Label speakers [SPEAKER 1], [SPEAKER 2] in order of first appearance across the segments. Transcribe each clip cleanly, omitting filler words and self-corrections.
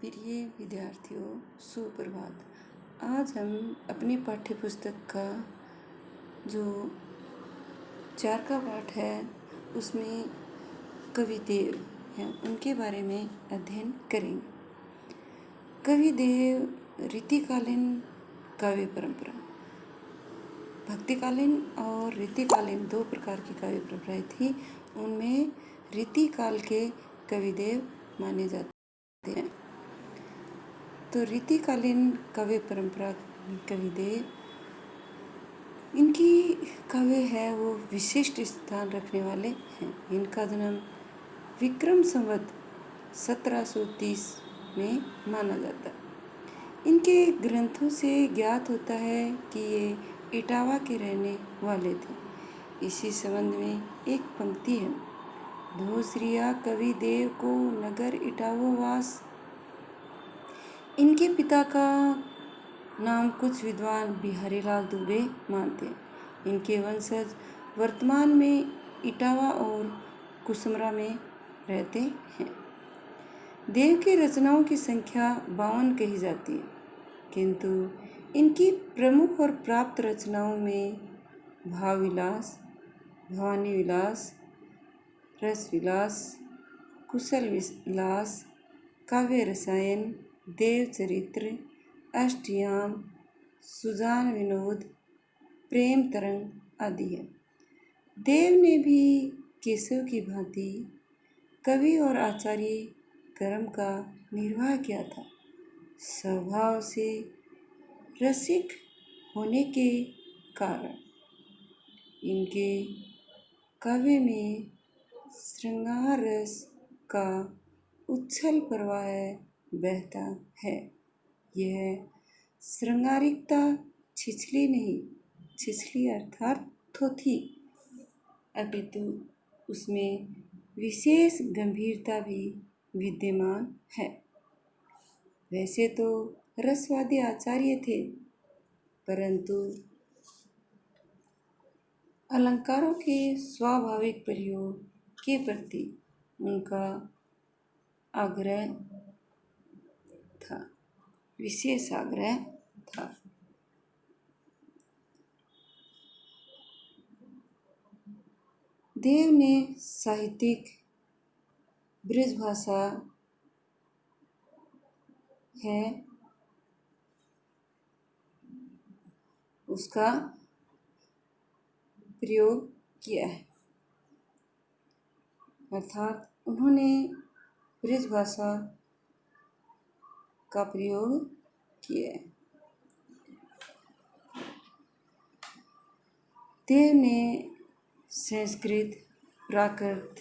[SPEAKER 1] प्रिय विद्यार्थियों, सुप्रभात। आज हम अपनी पाठ्य पुस्तक का जो 4 का पाठ है उसमें कविदेव हैं उनके बारे में अध्ययन करेंगे। कविदेव रीतिकालीन काव्य परंपरा, भक्तिकालीन और रीतिकालीन 2 प्रकार की काव्य परंपराएं थी। उनमें रीतिकाल के कविदेव माने जाते हैं। तो रीतिकालीन काव्य परंपरा कविदेव, इनकी काव्य है वो विशिष्ट स्थान रखने वाले हैं। इनका जन्म विक्रम संवत 1730 में माना जाता है। इनके ग्रंथों से ज्ञात होता है कि ये इटावा के रहने वाले थे। इसी संबंध में एक पंक्ति है: धोसरिया कवि देव को नगर इटावो वास। इनके पिता का नाम कुछ विद्वान बिहारीलाल दुबे मानते हैं। इनके वंशज वर्तमान में इटावा और कुसमरा में रहते हैं। देव की रचनाओं की संख्या 52 कही जाती है, किंतु इनकी प्रमुख और प्राप्त रचनाओं में भाव विलास, भवानी विलास, रस विलास, कुशल विलास, काव्य रसायन, देव चरित्र, अष्टयाम, सुजान विनोद, प्रेम तरंग आदि है। देव ने भी केशव की भांति कवि और आचार्य कर्म का निर्वाह किया था। स्वभाव से रसिक होने के कारण इनके काव्य में श्रृंगार रस का उच्छल प्रवाह बहता है। यह श्रृंगारिकता छिछली नहीं, छिछली अर्थात थोथी, अपितु उसमें विशेष गंभीरता भी विद्यमान है। वैसे तो रसवादी आचार्य थे, परंतु अलंकारों के स्वाभाविक प्रयोग के प्रति उनका आग्रह था, विशेष आग्रह था। देव ने साहित्यिक ब्रज भाषा है उसका प्रयोग किया है, अर्थात उन्होंने ब्रज भाषा का प्रयोग किया है। देव ने संस्कृत, प्राकृत,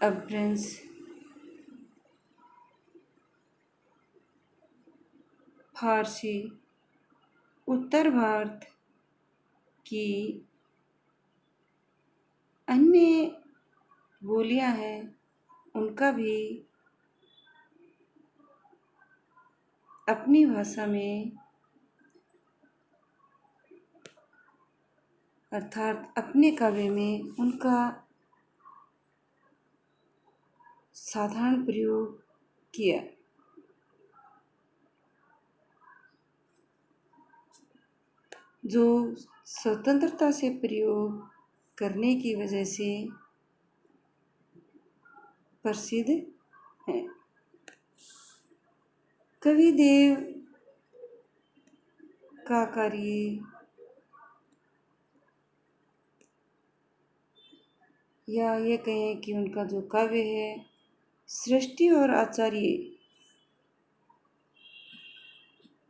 [SPEAKER 1] अपभ्रंश, फारसी, उत्तर भारत की अन्य बोलियां हैं उनका भी अपनी भाषा में, अर्थात अपने काव्य में उनका साधारण प्रयोग किया। जो स्वतंत्रता से प्रयोग करने की वजह से प्रसिद्ध है। कविदेव का कार्य या ये कहें कि उनका जो काव्य है सृष्टि और आचार्य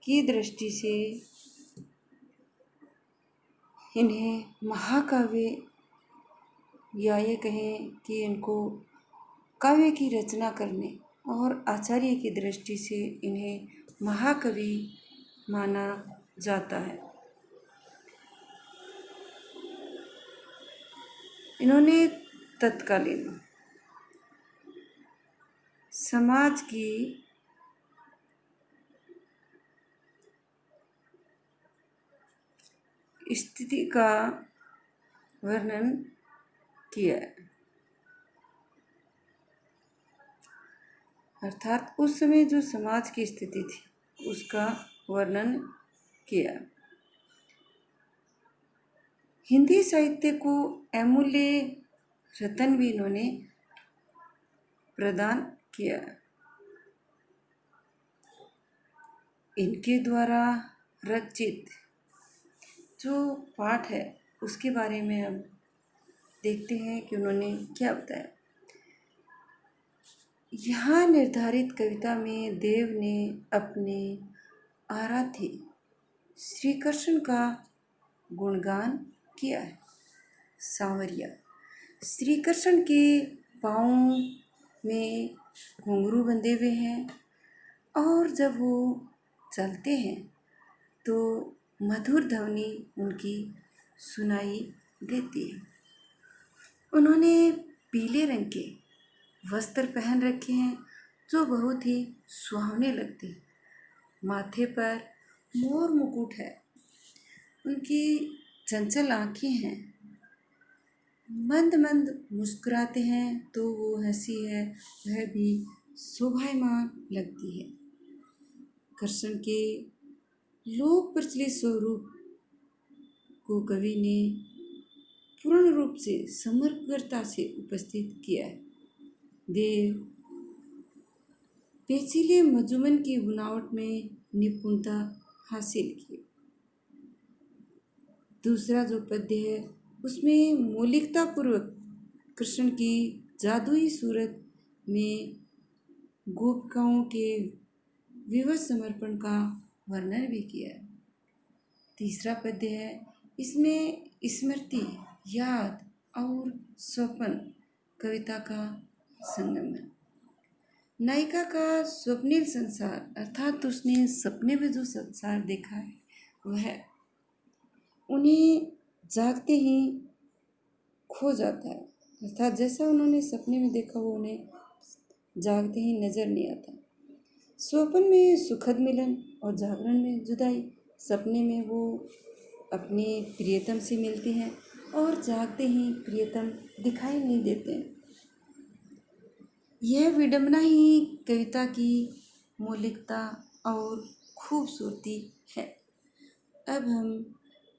[SPEAKER 1] की दृष्टि से इन्हें महाकाव्य, या ये कहें कि इनको काव्य की रचना करने और आचार्य की दृष्टि से इन्हें महाकवि माना जाता है। इन्होंने तत्कालीन समाज की स्थिति का वर्णन किया है। अर्थात उस समय जो समाज की स्थिति थी उसका वर्णन किया। हिंदी साहित्य को अमूल्य रत्न भी इन्होंने प्रदान किया। इनके द्वारा रचित जो पाठ है उसके बारे में अब देखते हैं कि उन्होंने क्या बताया। यहाँ निर्धारित कविता में देव ने अपने आराध्य श्री कृष्ण का गुणगान किया है। सांवरिया श्री कृष्ण के पाँव में घुंघरू बंधे हुए हैं और जब वो चलते हैं तो मधुर ध्वनि उनकी सुनाई देती है। उन्होंने पीले रंग के वस्त्र पहन रखे हैं जो बहुत ही सुहावने लगते हैं। माथे पर मोर मुकुट है, उनकी चंचल आँखें हैं, मंद मंद मुस्कुराते हैं तो वो हंसी है वह भी शोभायमान लगती है। कृष्ण के लोक प्रचलित स्वरूप को कवि ने पूर्ण रूप से समग्रता से उपस्थित किया है। देव पेचीले मजुमन की बुनावट में निपुणता हासिल की। दूसरा जो पद्य है उसमें मौलिकता पूर्वक कृष्ण की जादुई सूरत में गोपिकाओं के विवश समर्पण का वर्णन भी किया है। तीसरा पद्य है इसमें स्मृति, याद और स्वप्न कविता का संगम है। नायिका का स्वप्निल संसार अर्थात उसने सपने में जो संसार देखा है वह उन्हें जागते ही खो जाता है। अर्थात जैसा उन्होंने सपने में देखा वो उन्हें जागते ही नजर नहीं आता। स्वप्न में सुखद मिलन और जागरण में जुदाई। सपने में वो अपने प्रियतम से मिलते हैं और जागते ही प्रियतम दिखाई नहीं देते हैं। यह विडंबना ही कविता की मौलिकता और खूबसूरती है। अब हम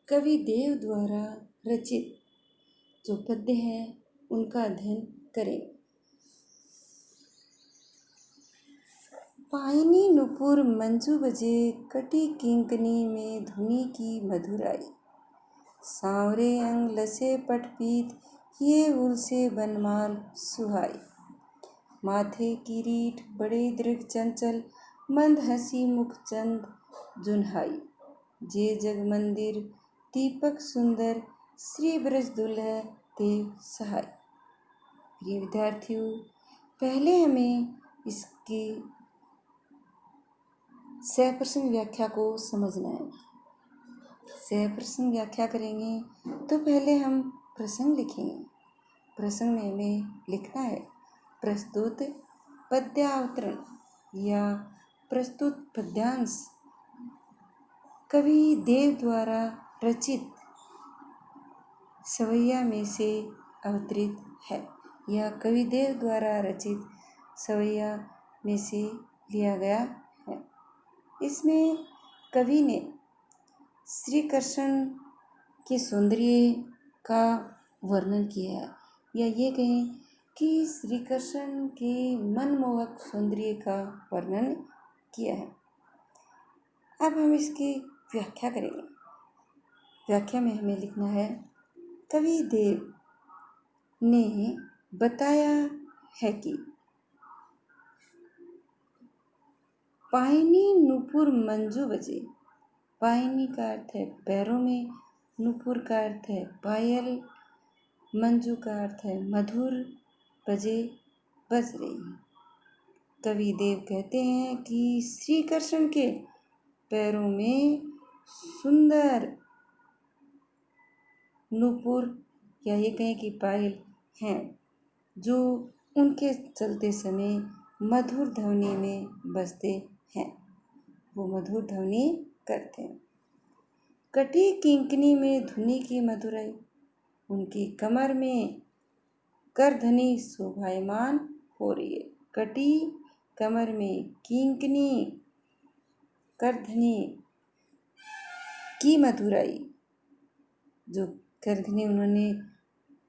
[SPEAKER 1] कवि देव द्वारा रचित जो पद्य हैं उनका अध्ययन करें। पायनी नुपुर मंजू बजे, कटी किंकनी में धुनी की मधुराई। सांवरे अंग लसे पटपीत, ये उलसे बनमाल सुहाई। माथे किरीट बड़े दृढ़ चंचल, मंद हंसी मुख चंद जुन्हाई। जे जग मंदिर दीपक सुंदर, श्री ब्रज दुल्ह देव सहाय। प्रिय विद्यार्थियों, पहले हमें इसकी सहप्रसंग व्याख्या को समझना है। सहप्रसंग व्याख्या करेंगे तो पहले हम प्रसंग लिखेंगे। प्रसंग में हमें लिखना है प्रस्तुत पद्यावतरण या प्रस्तुत पद्यांश कवि देव द्वारा रचित सवैया में से अवतरित है या कवि देव द्वारा रचित सवैया में से लिया गया है। इसमें कवि ने श्री कृष्ण के सौंदर्य का वर्णन किया है या ये कहें कि श्री कृष्ण के मनमोहक सौंदर्य का वर्णन किया है। अब हम इसकी व्याख्या करेंगे। व्याख्या में हमें लिखना है कवि देव ने बताया है कि पायनी नुपुर मंजू बजे। पायनी का अर्थ है पैरों में, नुपुर का अर्थ है पायल, मंजू का अर्थ है मधुर, बजे बज रही है। कवि देव कहते हैं कि श्री कृष्ण के पैरों में सुंदर नुपुर या ये कहें कि पायल हैं जो उनके चलते समय मधुर ध्वनि में बजते हैं, वो मधुर ध्वनि करते हैं। कटी किंकनी में धुनी की मधुराई, उनकी कमर में करधनी शोभायमान हो रही है। कटी कमर में किंकनी करधनी की मधुराई। जो करधनी उन्होंने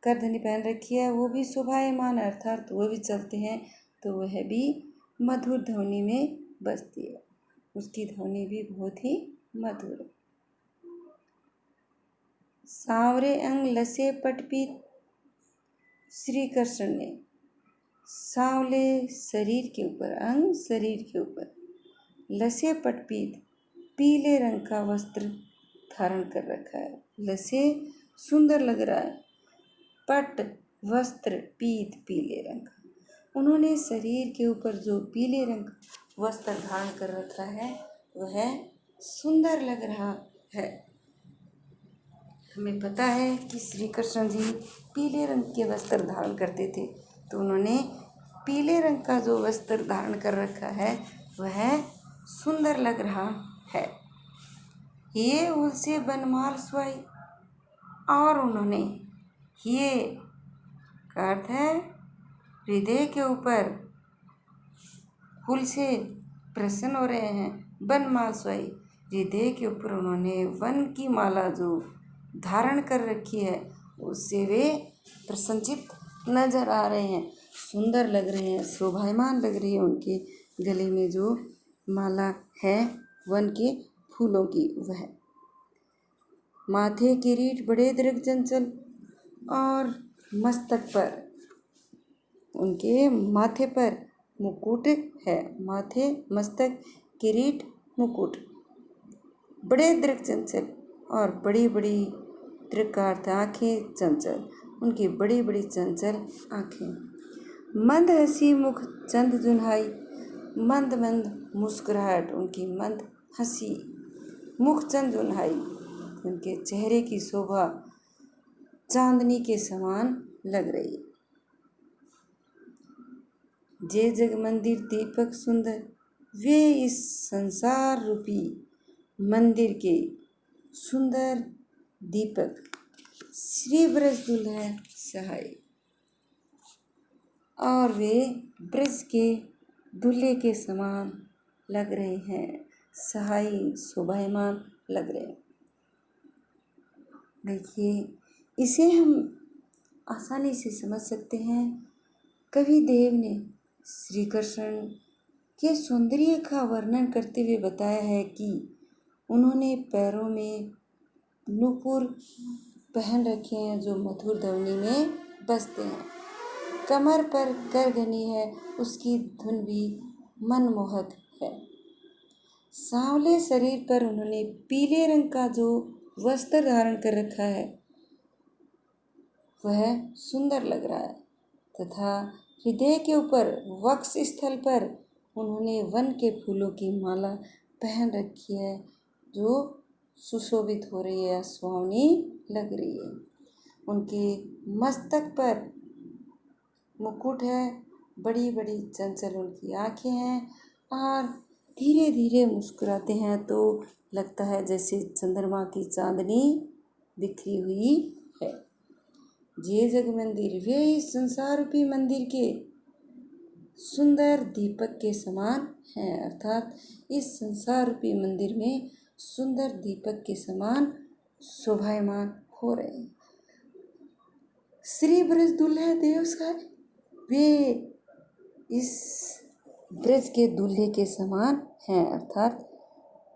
[SPEAKER 1] करधनी पहन रखी है वो भी शोभायमान, अर्थात वो भी चलते हैं तो वह भी मधुर ध्वनि में बजती है, उसकी ध्वनि भी बहुत ही मधुर है। सांवरे अंग लसे पटपीत, श्री कृष्ण ने सांवले शरीर के ऊपर, अंग शरीर के ऊपर, लसे पटपीत पीले रंग का वस्त्र धारण कर रखा है। लसे सुंदर लग रहा है, पट वस्त्र, पीत पीले रंग का। उन्होंने शरीर के ऊपर जो पीले रंग वस्त्र धारण कर रखा है वह सुंदर लग रहा है। हमें पता है कि श्री कृष्ण जी पीले रंग के वस्त्र धारण करते थे, तो उन्होंने पीले रंग का जो वस्त्र धारण कर रखा है वह सुंदर लग रहा है। ये उनसे बनमाल स्वाई, और उन्होंने ये का अर्थ है हृदय के ऊपर फूल से प्रसन्न हो रहे हैं। बनमाल स्वाई, हृदय के ऊपर उन्होंने वन की माला जो धारण कर रखी है उससे वे प्रसन्नचित नजर आ रहे हैं, सुंदर लग रहे हैं, शोभायमान लग रही है। उनके गले में जो माला है वन के फूलों की वह। माथे किरीट बड़े दृढ़ चंचल, और मस्तक पर, उनके माथे पर मुकुट है। माथे, मस्तक, किरीट, मुकुट, बड़े दृढ़ चंचल, और बड़ी बड़ी दृढ़ का अर्थ आँखें, चंचल, उनकी बड़ी बड़ी चंचल आँखें। मंद हंसी मुख चंद जुन्हाई, मंद मंद मुस्कुराहट, उनकी मंद हंसी, मुख चंद जुन्हाई, उनके चेहरे की शोभा चांदनी के समान लग रही है। जे जग मंदिर दीपक सुंदर, वे इस संसार रूपी मंदिर के सुंदर दीपक श्री ब्रज दुल्हा सहाय, और वे ब्रज के दूल्हे के समान लग रहे हैं, सहाई, शोभायमान लग रहे हैं। देखिए, इसे हम आसानी से समझ सकते हैं। कवि देव ने श्री कृष्ण के सौंदर्य का वर्णन करते हुए बताया है कि उन्होंने पैरों में नूपुर पहन रखे हैं जो मधुर ध्वनि में बजते हैं। कमर पर करधनी है, उसकी धुन भी मनमोहक है। सांवले शरीर पर उन्होंने पीले रंग का जो वस्त्र धारण कर रखा है वह सुंदर लग रहा है, तथा हृदय के ऊपर वक्ष स्थल पर उन्होंने वन के फूलों की माला पहन रखी है जो सुशोभित हो रही है, सुहावनी लग रही है। उनके मस्तक पर मुकुट है, बड़ी बड़ी चंचल उनकी आँखें हैं, और धीरे धीरे मुस्कुराते हैं तो लगता है जैसे चंद्रमा की चांदनी बिखरी हुई है। जे जग मंदिर, वे इस संसार रूपी मंदिर के सुंदर दीपक के समान हैं, अर्थात इस संसार रूपी मंदिर में सुंदर दीपक के समान शोभायमान हो रहे हैं। श्री ब्रज दुल्हा देव सहाय, वे इस ब्रज के दूल्हे के समान हैं, अर्थात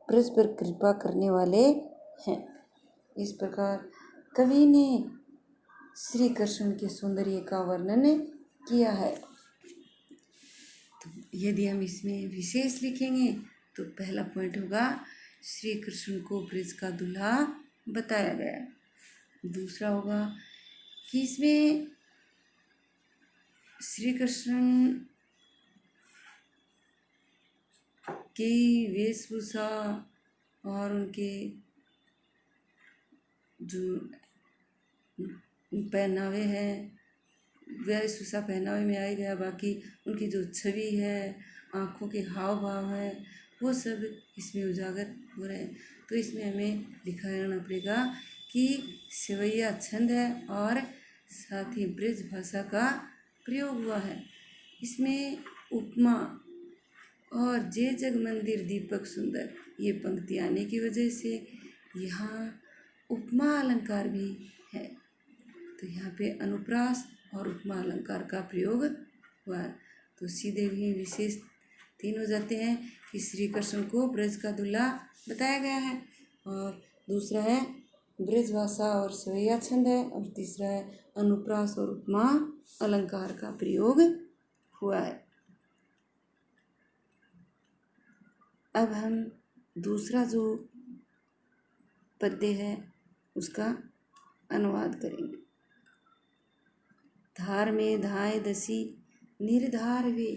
[SPEAKER 1] ब्रज पर कृपा करने वाले हैं। इस प्रकार कवि ने श्री कृष्ण के सौंदर्य का वर्णन किया है। तो यदि हम इसमें विशेष लिखेंगे तो पहला पॉइंट होगा श्री कृष्ण को ब्रज का दूल्हा बताया गया। दूसरा होगा कि इसमें श्री कृष्ण की वेशभूषा और उनके जो पहनावे हैं, वेशभूषा पहनावे में आ गया, बाकी उनकी जो छवि है, आँखों के हाव भाव है, वो सब इसमें उजागर हो रहे हैं। तो इसमें हमें लिखा रहना पड़ेगा कि सेवैया छंद है और साथ ही ब्रज भाषा का प्रयोग हुआ है। इसमें उपमा और जे जग मंदिर दीपक सुंदर, ये पंक्ति आने की वजह से यहाँ उपमा अलंकार भी है। तो यहाँ पे अनुप्रास और उपमा अलंकार का प्रयोग हुआ है। तो सीधे ही विशेष 3 हो जाते हैं कि श्री कृष्ण को ब्रज का दूल्हा बताया गया है, और दूसरा है ब्रज भाषा और सवैया छंद है, और तीसरा है अनुप्रास और उपमा अलंकार का प्रयोग हुआ है। अब हम दूसरा जो पद्य है उसका अनुवाद करेंगे। धार में धाय दसी निर्धार वे,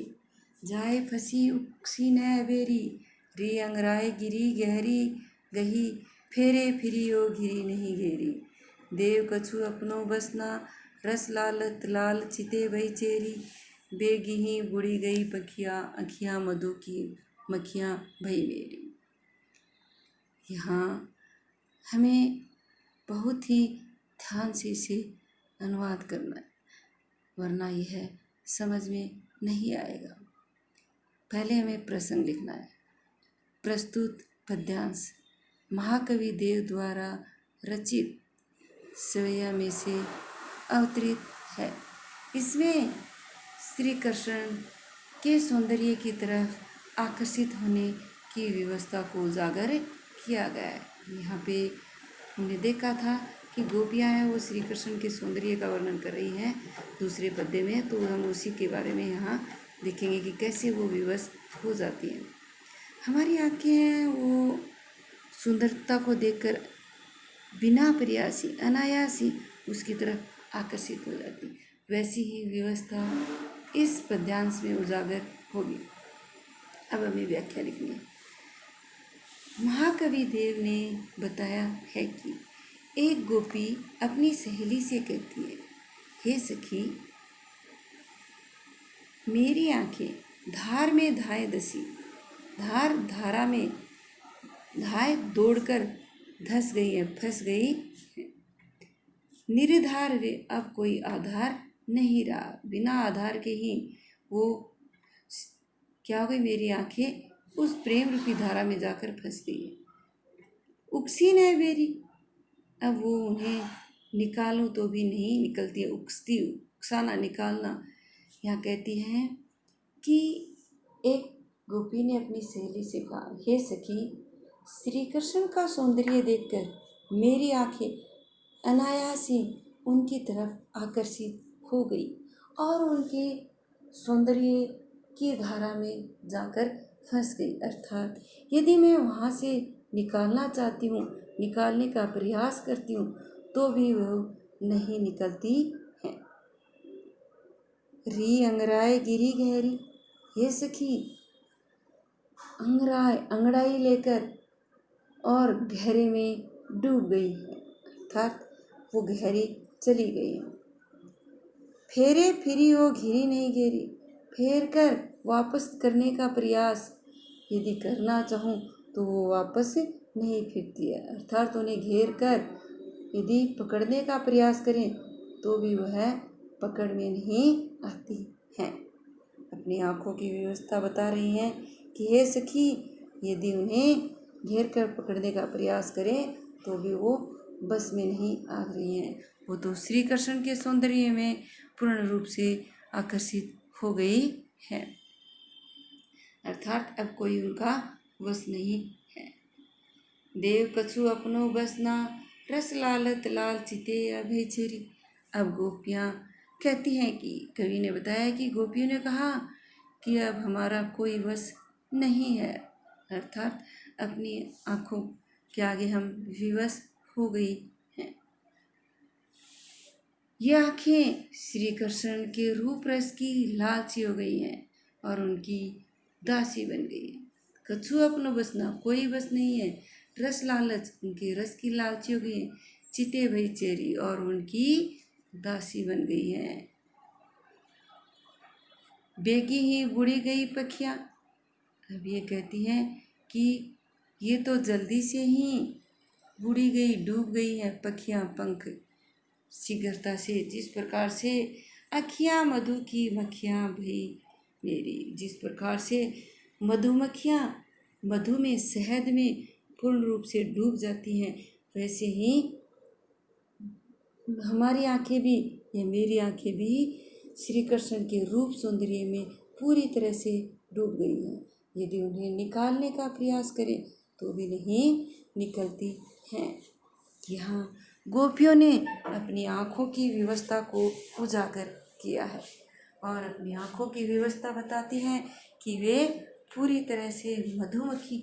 [SPEAKER 1] जाए फसी उक्सी न बेरी, री अंगराय गिरी गहरी गही, फेरे फिरी ओ घिरी नहीं घेरी, देव कछु अपनो बसना, रस लालत लाल चिते भई चेरी, बेगी ही बुड़ी गई पखिया, अखियाँ मधु की मखियाँ भई मेरी। यहाँ हमें बहुत ही ध्यान से इसे अनुवाद करना है, वरना यह समझ में नहीं आएगा। पहले हमें प्रसंग लिखना है। प्रस्तुत पद्यांश महाकवि देव द्वारा रचित सवैया में से अवतरित है। इसमें श्री कृष्ण के सौंदर्य की तरफ आकर्षित होने की व्यवस्था को उजागर किया गया है। यहाँ पे हमने देखा था कि गोपियाँ हैं वो श्री कृष्ण के सौंदर्य का वर्णन कर रही हैं दूसरे पद्य में, तो हम उसी के बारे में यहाँ देखेंगे कि कैसे वो विवश हो जाती हैं। हमारी आँखें हैं वो सुंदरता को देखकर बिना प्रयासी अनायासी उसकी तरफ आकर्षित हो जाती, वैसी ही व्यवस्था इस पद्यांश में उजागर होगी। अब हमें व्याख्या लिखनी है। महाकवि देव ने बताया है कि एक गोपी अपनी सहेली से कहती है, हे सखी मेरी आंखें धार में धाए दसी, धार धारा में धाए दौड़कर धस गई है, फंस गई है। निर्धार वे अब कोई आधार नहीं रहा, बिना आधार के ही वो क्या हो गई, मेरी आंखें उस प्रेम रूपी धारा में जाकर फंस गई है। उकसी न बेरी, अब वो उन्हें निकालूं तो भी नहीं निकलती है। उकसती, उकसाना, निकालना। यहाँ कहती हैं कि एक गोपी ने अपनी सहेली से कहा, हे सखी श्री कृष्ण का सौंदर्य देखकर मेरी आंखें अनायास ही उनकी तरफ आकर्षित हो गई और उनके सौंदर्य की धारा में जाकर फंस गई। अर्थात यदि मैं वहाँ से निकालना चाहती हूँ, निकालने का प्रयास करती हूँ, तो भी वह नहीं निकलती है। री अंगराय गिरी गहरी, हे सखी अंगड़ाई लेकर और गहरे में डूब गई है, अर्थात वो गहरी चली गई है। फेरे फिरी वो घिरी नहीं घेरी, फेर कर वापस करने का प्रयास यदि करना चाहूँ तो वो वापस नहीं फिरती है। अर्थात उन्हें घेर कर यदि पकड़ने का प्रयास करें तो भी वह पकड़ में नहीं आती है। अपनी आँखों की व्यवस्था बता रही हैं कि हे सखी यदि उन्हें घेर कर पकड़ने का प्रयास करें तो भी वो बस में नहीं आ रही हैं। वो तो श्री कृष्ण के सौंदर्य में पूर्ण रूप से आकर्षित हो गई है, अर्थात अब कोई उनका वश नहीं है। देव कछु अपनो बसना, रस लालत लाल चिते अभय चेरी। अब गोपियाँ कहती हैं कि कवि ने बताया कि गोपियों ने कहा कि अब हमारा कोई वश नहीं है, अर्थात अपनी आँखों के आगे हम विवश हो गई हैं। ये आँखें श्री कृष्ण के रूप रस की लालची हो गई हैं और उनकी दासी बन गई है। कछु अपनो बसना, कोई बस नहीं है। रस लालच, उनके रस की लालची हो गई है। चिते भई चेरी, और उनकी दासी बन गई है। बेगी ही बुड़ी गई पखियाँ, अब ये कहती हैं कि ये तो जल्दी से ही बुड़ी गई, डूब गई है पखियाँ, पंख शीघ्रता से, जिस प्रकार से अखियाँ मधु की मक्खियाँ भई मेरी, जिस प्रकार से मधुमक्खियाँ मधु में, शहद में पूर्ण रूप से डूब जाती हैं, वैसे ही हमारी आंखें भी या मेरी आंखें भी श्री कृष्ण के रूप सौंदर्य में पूरी तरह से डूब गई हैं। यदि उन्हें निकालने का प्रयास करें तो भी नहीं निकलती हैं। यहाँ गोपियों ने अपनी आँखों की व्यवस्था को उजागर किया है और अपनी आँखों की व्यवस्था बताती हैं कि वे पूरी तरह से मधुमक्खियों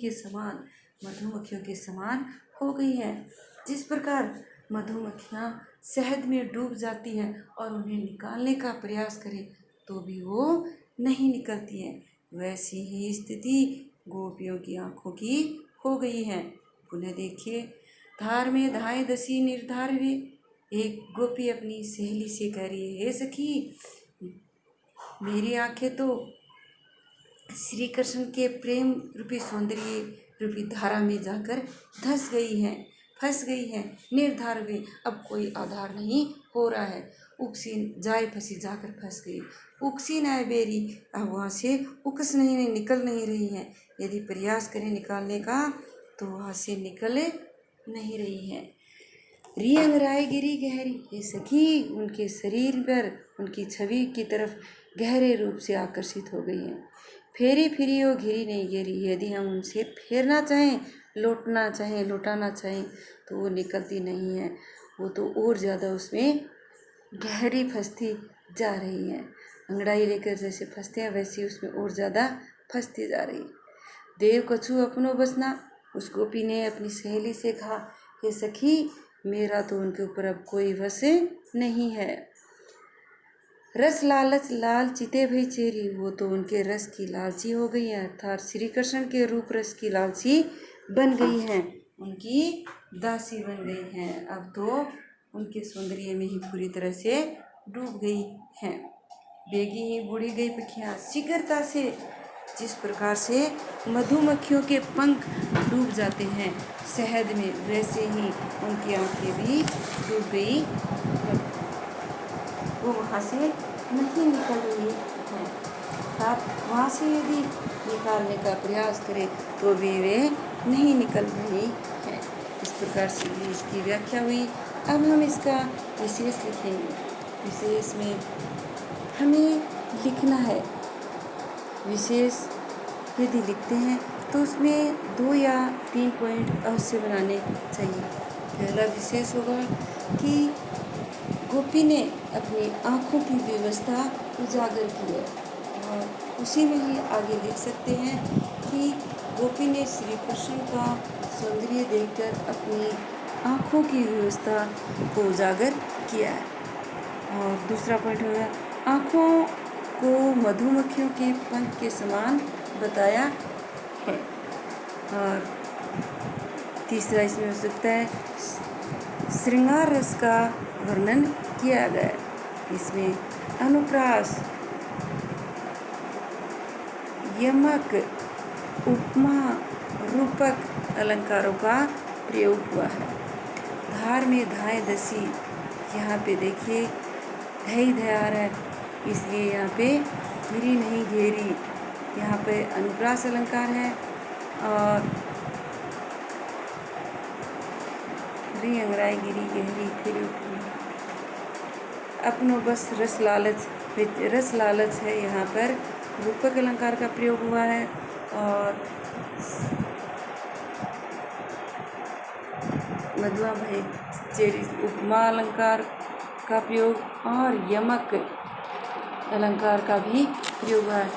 [SPEAKER 1] के समान हो गई हैं। जिस प्रकार मधुमक्खियाँ शहद में डूब जाती हैं और उन्हें निकालने का प्रयास करें तो भी वो नहीं निकलती हैं, वैसी ही स्थिति गोपियों की आँखों की हो गई है। पुनः देखिए, धार में धाए दसी निर्धार वे। एक गोपी अपनी सहेली से कह रही है, हे सखी, मेरी आंखें तो श्री कृष्ण के प्रेम रूपी सौंदर्य रूपी धारा में जाकर फंस गई हैं, निर्धार वे। अब कोई आधार नहीं हो रहा है। उकसीन जाए फंसी जाकर फंस गई, उकसीन आए बेरी, अब वहाँ से निकल नहीं रही हैं। यदि प्रयास करें निकालने का तो वहाँ से निकल नहीं रही हैं। रियंग राय गिरी गहरी, ये सखी उनके शरीर पर उनकी छवि की तरफ गहरे रूप से आकर्षित हो गई हैं। फेरी फिरी वो घिरी नहीं गिरी, यदि हम उनसे फेरना चाहें, लौटाना चाहें तो वो निकलती नहीं है। वो तो और ज़्यादा उसमें गहरी फंसती जा रही है। अंगड़ाई लेकर जैसे फंसते हैं वैसे उसमें और ज़्यादा फंसती जा रही है। देव कछु अपनो बसना, उस गोपी ने अपनी सहेली से कहा, हे सखी, मेरा तो उनके ऊपर अब कोई वश नहीं है। रस लालच लाल चिते भई चेरी, वो तो उनके रस की लालची हो गई है, अर्थात श्री कृष्ण के रूप रस की लालची बन गई हैं, उनकी दासी बन गई हैं। अब तो उनके सौंदर्य में ही पूरी तरह से डूब गई हैं। बेगी ही बुड़ी गई पखियाँ शीघ्रता से, जिस प्रकार से मधुमक्खियों के पंख डूब जाते हैं शहद में, वैसे ही उनकी आंखें भी डूब गई। वो वहाँ से नहीं निकल रही हैं, अर्थात वहाँ से यदि निकालने का प्रयास करें तो भी वे नहीं निकल रही हैं। इस प्रकार से इसकी व्याख्या हुई। अब हम इसका विशेष लिखेंगे। विशेष में हमें लिखना है। विशेष यदि लिखते हैं तो उसमें 2 या 3 पॉइंट अवश्य बनाने चाहिए। पहला विशेष होगा कि गोपी ने अपनी आँखों की व्यवस्था उजागर की है, और उसी में ही आगे लिख सकते हैं कि गोपी ने श्री कृष्ण का सौंदर्य देखकर अपनी आँखों की व्यवस्था को उजागर किया है। और दूसरा पॉइंट होगा, आँखों को मधुमक्खियों के पंख के समान बताया है। और तीसरा इसमें हो सकता है, श्रृंगार रस का वर्णन किया गया है। इसमें अनुप्रास, यमक, उपमा, रूपक अलंकारों का प्रयोग हुआ है। धार में धाए दसी, यहाँ पे देखिए धई धयार है, इसलिए यहाँ पे घिरी नहीं घेरी, यहाँ पे अनुप्रास अलंकार है। और री अंगराई गिरी गहरी फिर अपनो बस रस लालच है, यहाँ पर रूपक अलंकार का प्रयोग हुआ है। और मधुआ भाई चेरी उपमा अलंकार का प्रयोग और यमक अलंकार का भी प्रयोग हुआ है।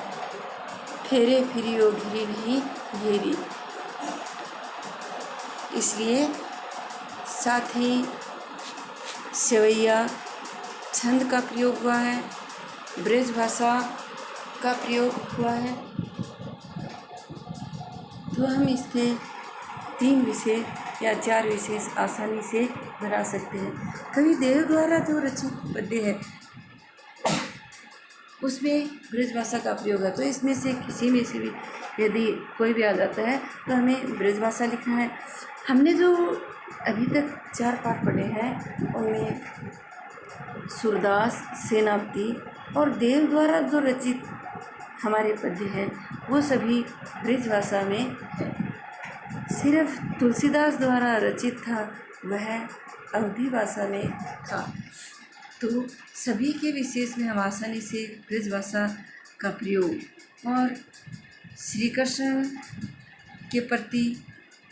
[SPEAKER 1] फेरे फिरी ओ घिरी नहीं घेरी, इसलिए साथ ही सेवैया छंद का प्रयोग हुआ है, ब्रज भाषा का प्रयोग हुआ है। तो हम इसके 3 विषय या 4 विशेष आसानी से बना सकते हैं। कवि देव द्वारा जो रचित पद्य है उसमें ब्रज भाषा का प्रयोग है, तो इसमें से किसी में से भी यदि कोई भी आ जाता है तो हमें ब्रज भाषा लिखना है। हमने जो अभी तक 4 पाठ पढ़े हैं उनमें सूरदास, सेनापति और देव द्वारा जो रचित हमारे पद्य हैं वो सभी ब्रजभाषा में है। सिर्फ तुलसीदास द्वारा रचित था वह अवधी भाषा में था। तो सभी के विशेष में हम आसानी से ब्रजभाषा का प्रयोग और श्री कृष्ण के प्रति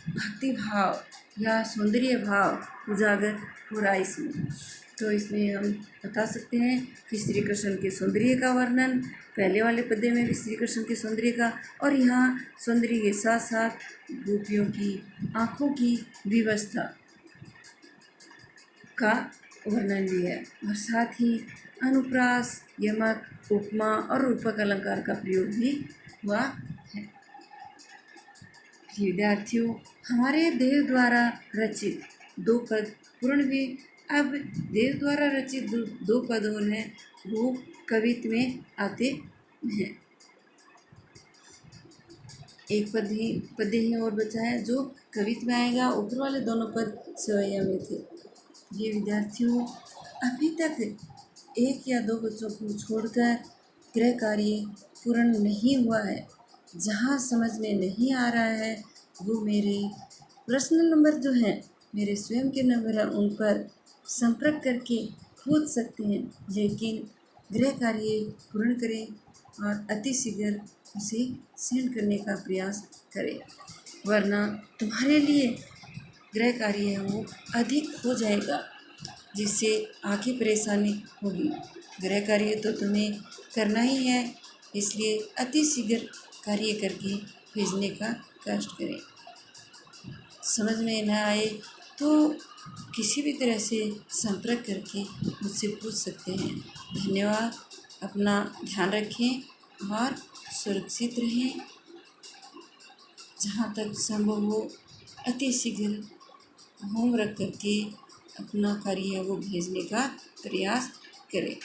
[SPEAKER 1] भक्ति भाव या सौंदर्य भाव उजागर हो रहा है इसमें। तो इसमें हम बता सकते हैं कि श्री कृष्ण के सौंदर्य का वर्णन पहले वाले पद्य में भी श्री कृष्ण के सौंदर्य का, और यहाँ सौंदर्य के साथ साथ गोपियों की आँखों की विवस्था का वर्णन भी है, और साथ ही अनुप्रास, यमक, उपमा और रूपक अलंकार का प्रयोग भी हुआ है। विद्यार्थियों, हमारे देव द्वारा रचित दो पद पूर्ण हुए। अब देव द्वारा रचित दो पद और हैं वो कवित्व में आते हैं। एक पद्य ही और बचा है जो कवित्व में आएगा। ऊपर वाले दोनों पद सवैया में थे। ये विद्यार्थियों, अभी तक एक या दो बच्चों को छोड़कर गृह कार्य पूर्ण नहीं हुआ है। जहाँ समझ में नहीं आ रहा है वो मेरे पर्सनल नंबर जो हैं, मेरे स्वयं के नंबर हैं, उन पर संपर्क करके पूछ सकते हैं, लेकिन गृह कार्य पूर्ण करें और अति शीघ्र उसे सेंड करने का प्रयास करें, वरना तुम्हारे लिए गृह कार्य है वो अधिक हो जाएगा, जिससे आगे परेशानी होगी। गृह कार्य तो तुम्हें करना ही है, इसलिए अति शीघ्र कार्य करके भेजने का कष्ट करें। समझ में न आए तो किसी भी तरह से संपर्क करके मुझसे पूछ सकते हैं। धन्यवाद। अपना ध्यान रखें और सुरक्षित रहें। जहाँ तक संभव हो अति शीघ्र होमवर्क करके अपना कार्य वो भेजने का प्रयास करें।